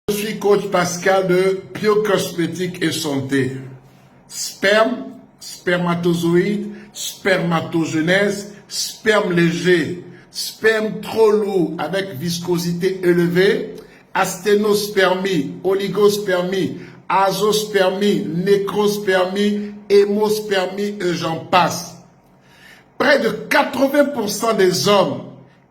Je suis coach Pascal de Biocosmétique et Santé. Sperme, spermatozoïde, spermatogenèse, sperme léger, sperme trop lourd avec viscosité élevée, asténospermie, oligospermie, azospermie, nécrospermie, hémospermie et j'en passe. Près de 80% des hommes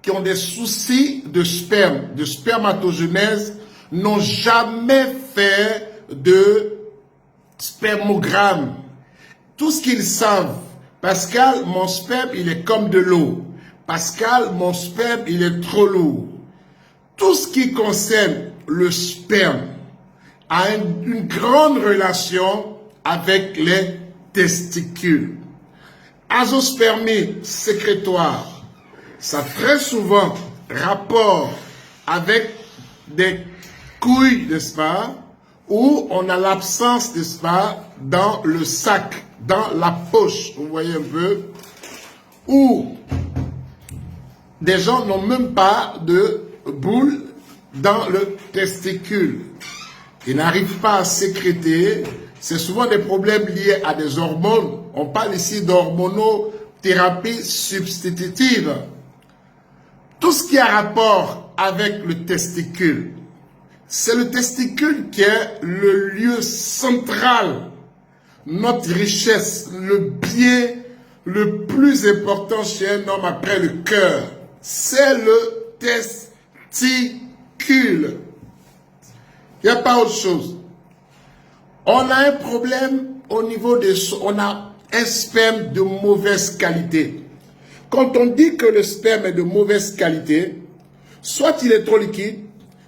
qui ont des soucis de sperme, de spermatogenèse, n'ont jamais fait de spermogramme. Tout ce qu'ils savent, Pascal, mon sperme, il est comme de l'eau. Pascal, mon sperme, il est trop lourd. Tout ce qui concerne le sperme a une grande relation avec les testicules. Azospermie sécrétoire, ça a très souvent rapport avec des couilles, n'est-ce pas, où on a l'absence, n'est-ce pas, dans le sac, dans la poche, vous voyez un peu, où des gens n'ont même pas de boule dans le testicule. Ils n'arrivent pas à sécréter. C'est souvent des problèmes liés à des hormones. On parle ici d'hormonothérapie substitutive. Tout ce qui a rapport avec le testicule, c'est le testicule qui est le lieu central, notre richesse, le bien le plus important chez un homme après le cœur. C'est le testicule. Il n'y a pas autre chose. On a un problème au niveau des... On a un sperme de mauvaise qualité. Quand on dit que le sperme est de mauvaise qualité, soit il est trop liquide,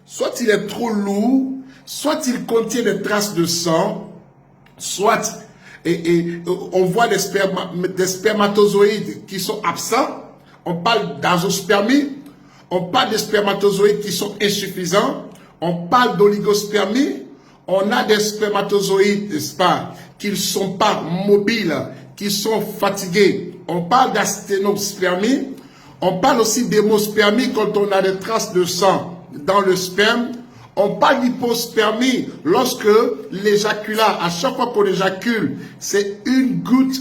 soit il est trop lourd, soit il contient des traces de sang, soit on voit des spermatozoïdes qui sont absents. On parle d'azospermie, on parle des spermatozoïdes qui sont insuffisants, on parle d'oligospermie, on a des spermatozoïdes, n'est-ce pas, qui ne sont pas mobiles, qui sont fatigués. On parle d'asténospermie, on parle aussi d'hémospermie quand on a des traces de sang dans le sperme. On parle d'hypospermie lorsque l'éjaculat, à chaque fois qu'on éjacule, c'est une goutte,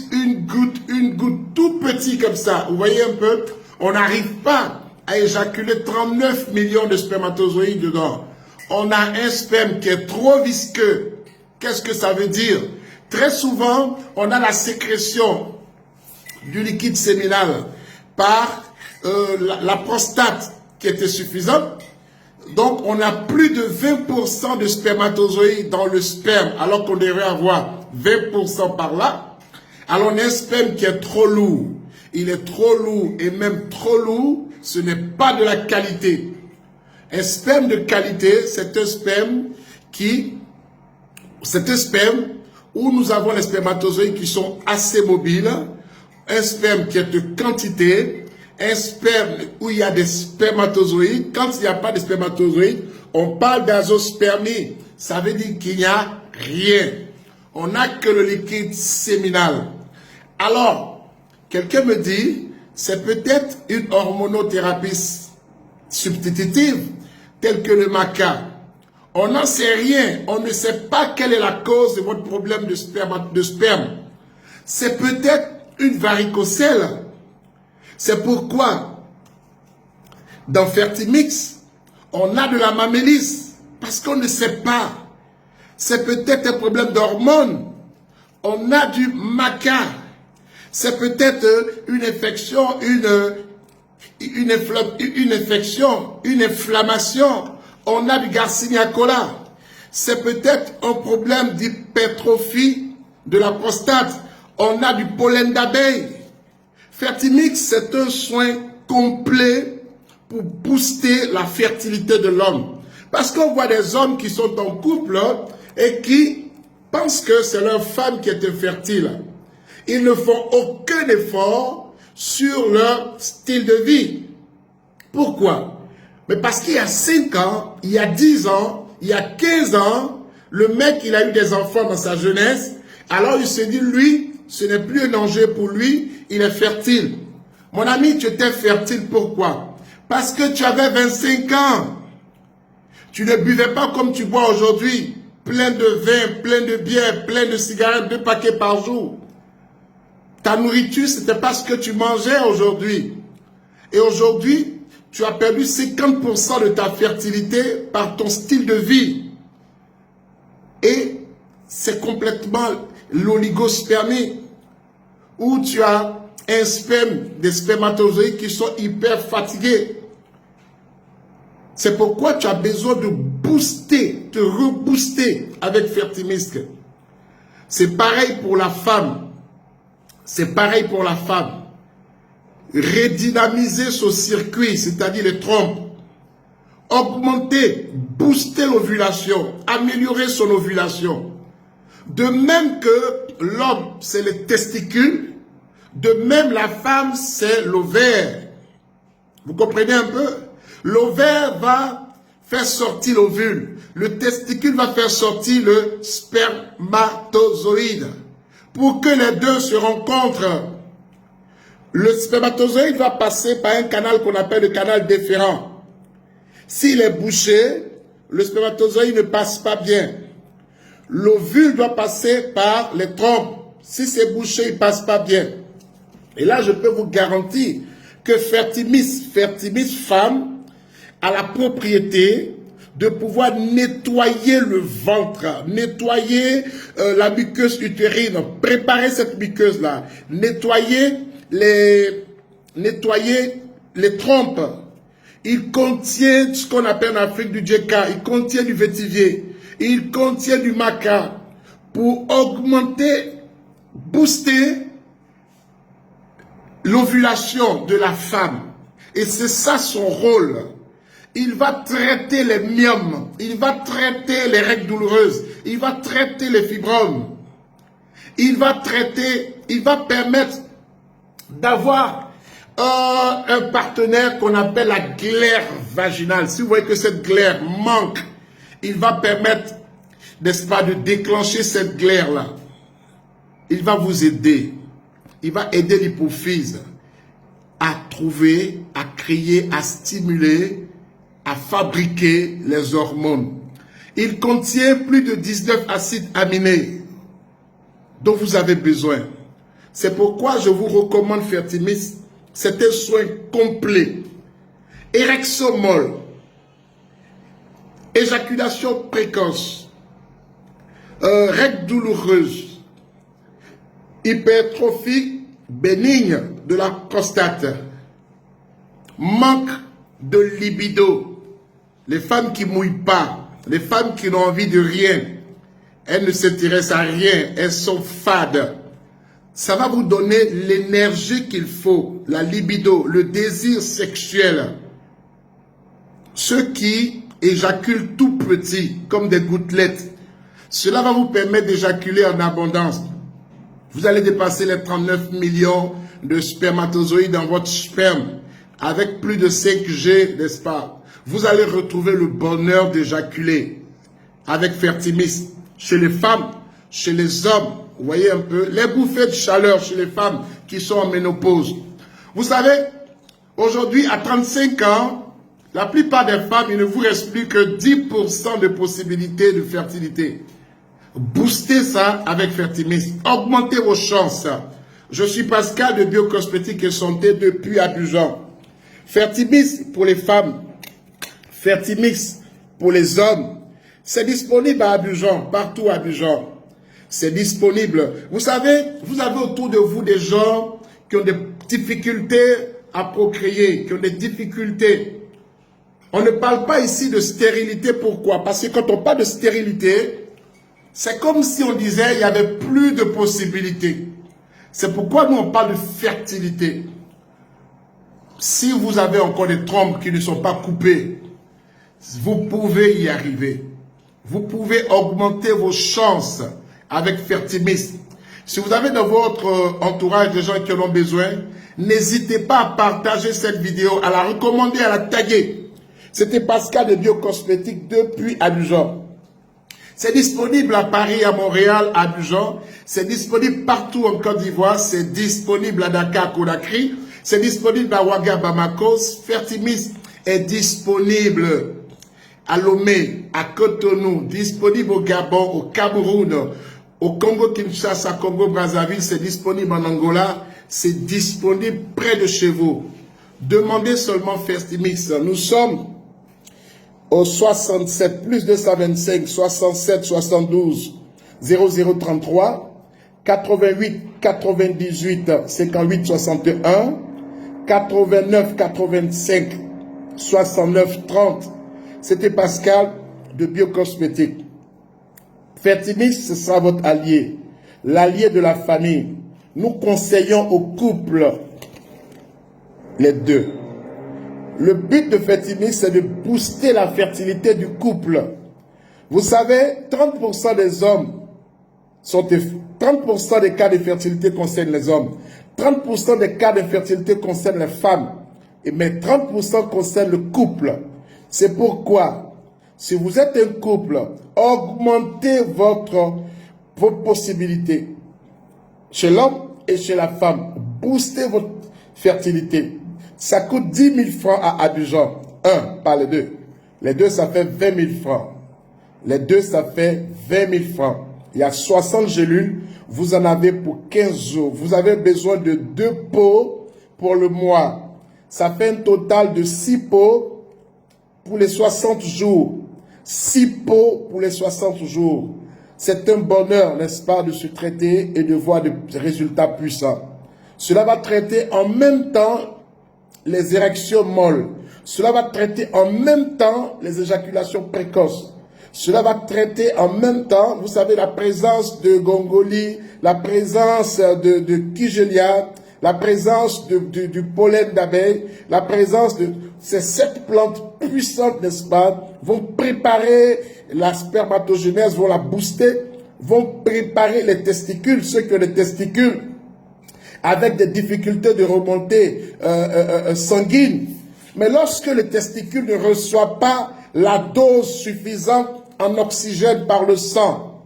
tout petit comme ça. Vous voyez un peu, on n'arrive pas à éjaculer 39 millions de spermatozoïdes dedans. On a un sperme qui est trop visqueux. Qu'est-ce que ça veut dire? Très souvent, on a la sécrétion du liquide séminal par la prostate qui était suffisante. Donc, on a plus de 20% de spermatozoïdes dans le sperme, alors qu'on devrait avoir 20% par là. Alors, on a un sperme qui est trop lourd. Il est trop lourd et même trop lourd, ce n'est pas de la qualité. Un sperme de qualité, c'est un sperme où nous avons les spermatozoïdes qui sont assez mobiles, un sperme qui est de quantité, un sperme où il y a des spermatozoïdes. Quand il n'y a pas de spermatozoïdes, on parle d'azospermie. Ça veut dire qu'il n'y a rien. On n'a que le liquide séminal. Alors, quelqu'un me dit, c'est peut-être une hormonothérapie substitutive, telle que le maca. On n'en sait rien. On ne sait pas quelle est la cause de votre problème de sperme. C'est peut-être une varicocèle. C'est pourquoi, dans Fertimix, on a de la mamélis, parce qu'on ne sait pas. C'est peut-être un problème d'hormones. On a du maca. C'est peut-être une infection, une inflammation. On a du Garcinia cola. C'est peut-être un problème d'hypertrophie de la prostate. On a du pollen d'abeille. Fertimix, c'est un soin complet pour booster la fertilité de l'homme. Parce qu'on voit des hommes qui sont en couple et qui pensent que c'est leur femme qui est infertile. Ils ne font aucun effort sur leur style de vie. Pourquoi? Mais parce qu'il y a 5 ans, il y a 10 ans, il y a 15 ans, le mec, il a eu des enfants dans sa jeunesse. Alors il se dit, lui, ce n'est plus un danger pour lui, il est fertile. Mon ami, tu étais fertile, pourquoi? Parce que tu avais 25 ans. Tu ne buvais pas comme tu bois aujourd'hui, plein de vin, plein de bière, plein de cigarettes, 2 paquets par jour. Ta nourriture, ce n'était pas ce que tu mangeais aujourd'hui. Et aujourd'hui, tu as perdu 50% de ta fertilité par ton style de vie. Et c'est complètement l'oligospermie, où tu as un sperme, des spermatozoïdes qui sont hyper fatigués. C'est pourquoi tu as besoin de booster, de rebooster avec Fertimisc. C'est pareil pour la femme. C'est pareil pour la femme. Redynamiser ce circuit, c'est-à-dire les trompes. Augmenter, booster l'ovulation, améliorer son ovulation. De même que l'homme, c'est les testicules, de même la femme, c'est l'ovaire. Vous comprenez un peu? L'ovaire va faire sortir l'ovule. Le testicule va faire sortir le spermatozoïde. Pour que les deux se rencontrent, le spermatozoïde va passer par un canal qu'on appelle le canal déférent. S'il est bouché, le spermatozoïde ne passe pas bien. L'ovule doit passer par les trompes. Si c'est bouché, il ne passe pas bien. Et là, je peux vous garantir que Fertimis femme, a la propriété de pouvoir nettoyer le ventre, nettoyer la muqueuse utérine, préparer cette muqueuse-là, nettoyer les trompes. Il contient ce qu'on appelle en Afrique du djeka, il contient du vétivier, il contient du maca pour augmenter, booster l'ovulation de la femme. Et c'est ça son rôle. Il va traiter les myomes, il va traiter les règles douloureuses, il va traiter les fibromes, il va permettre d'avoir un partenaire qu'on appelle la glaire vaginale. Si vous voyez que cette glaire manque, il va permettre, n'est-ce pas, de déclencher cette glaire-là. Il va vous aider. Il va aider l'hypophyse à trouver, à créer, à stimuler, à fabriquer les hormones. Il contient plus de 19 acides aminés dont vous avez besoin. C'est pourquoi je vous recommande Fertimis. C'est un soin complet. Érection molle, éjaculation précoce, règles douloureuses, hypertrophie bénigne de la prostate, manque de libido, les femmes qui ne mouillent pas, les femmes qui n'ont envie de rien, elles ne s'intéressent à rien, elles sont fades. Ça va vous donner l'énergie qu'il faut, la libido, le désir sexuel. Ceux qui éjaculent tout petit, comme des gouttelettes, cela va vous permettre d'éjaculer en abondance. Vous allez dépasser les 39 millions de spermatozoïdes dans votre sperme, avec plus de 5G, n'est-ce pas? Vous allez retrouver le bonheur d'éjaculer avec Fertimis chez les femmes, chez les hommes. Vous voyez un peu les bouffées de chaleur chez les femmes qui sont en ménopause. Vous savez, aujourd'hui, à 35 ans, la plupart des femmes, il ne vous reste plus que 10% de possibilités de fertilité. Boostez ça avec Fertimis. Augmentez vos chances. Je suis Pascal de Biocosmétique et Santé depuis Abidjan. Fertimis pour les femmes, Fertimis pour les hommes. C'est disponible à Abidjan, partout à Abidjan. C'est disponible. Vous savez, vous avez autour de vous des gens qui ont des difficultés à procréer, qui ont des difficultés. On ne parle pas ici de stérilité. Pourquoi? Parce que quand on parle de stérilité, c'est comme si on disait qu'il n'y avait plus de possibilités. C'est pourquoi nous on parle de fertilité. Si vous avez encore des trompes qui ne sont pas coupées, vous pouvez y arriver. Vous pouvez augmenter vos chances avec Fertimis. Si vous avez dans votre entourage des gens qui en ont besoin, n'hésitez pas à partager cette vidéo, à la recommander, à la taguer. C'était Pascal de Biocosmétique depuis Abidjan. C'est disponible à Paris, à Montréal, à Abidjan. C'est disponible partout en Côte d'Ivoire. C'est disponible à Dakar, Conakry. C'est disponible à Ouaga, Bamako. Fertimis est disponible. à Lomé, à Cotonou, disponible au Gabon, au Cameroun, au Congo-Kinshasa, Congo-Brazzaville, c'est disponible en Angola, c'est disponible près de chez vous. Demandez seulement Fertimix. Nous sommes au 67 plus 225 67 72 0033 88 98 58 61 89 85 69 30. C'était Pascal de Biocosmétique. Fertimix, ce sera votre allié, l'allié de la famille. Nous conseillons aux couples les deux. Le but de Fertimix, c'est de booster la fertilité du couple. Vous savez, 30% des hommes 30% des cas de fertilité concernent les hommes. 30% des cas de fertilité concernent les femmes. Mais 30% concernent le couple. C'est pourquoi, si vous êtes un couple, augmentez vos possibilités. Chez l'homme et chez la femme, boostez votre fertilité. Ça coûte 10 000 francs à Abidjan. Pas les deux. Les deux, ça fait 20 000 francs. Les deux, ça fait 20 000 francs. Il y a 60 gélules. Vous en avez pour 15 jours. Vous avez besoin de 2 pots pour le mois. Ça fait un total de 6 pots pour les 60 jours. 6 pots pour les 60 jours. C'est un bonheur, n'est-ce pas, de se traiter et de voir des résultats puissants. Cela va traiter en même temps les érections molles. Cela va traiter en même temps les éjaculations précoces. Cela va traiter en même temps, vous savez, la présence de Gongoli, la présence de Kigelia, la présence du pollen d'abeille, la présence de ces 7 plantes puissantes, n'est-ce pas, vont préparer la spermatogénèse, vont la booster, vont préparer les testicules, ceux qui ont des testicules avec des difficultés de remontée sanguine. Mais lorsque le testicule ne reçoit pas la dose suffisante en oxygène par le sang,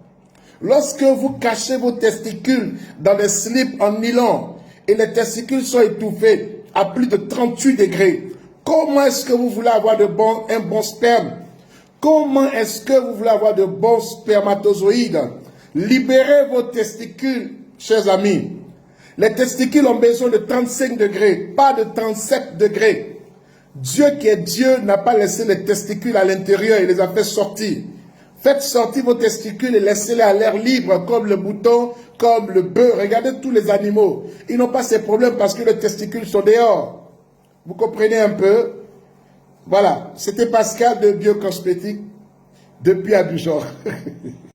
lorsque vous cachez vos testicules dans des slips en nylon et les testicules sont étouffés à plus de 38 degrés, comment est-ce que vous voulez avoir un bon sperme? Comment est-ce que vous voulez avoir de bons spermatozoïdes? Libérez vos testicules, chers amis. Les testicules ont besoin de 35 degrés, pas de 37 degrés. Dieu qui est Dieu n'a pas laissé les testicules à l'intérieur, il les a fait sortir. Faites sortir vos testicules et laissez-les à l'air libre, comme le mouton, comme le bœuf. Regardez tous les animaux. Ils n'ont pas ces problèmes parce que les testicules sont dehors. Vous comprenez un peu? Voilà, c'était Pascal de Biocosmétique depuis Abidjan.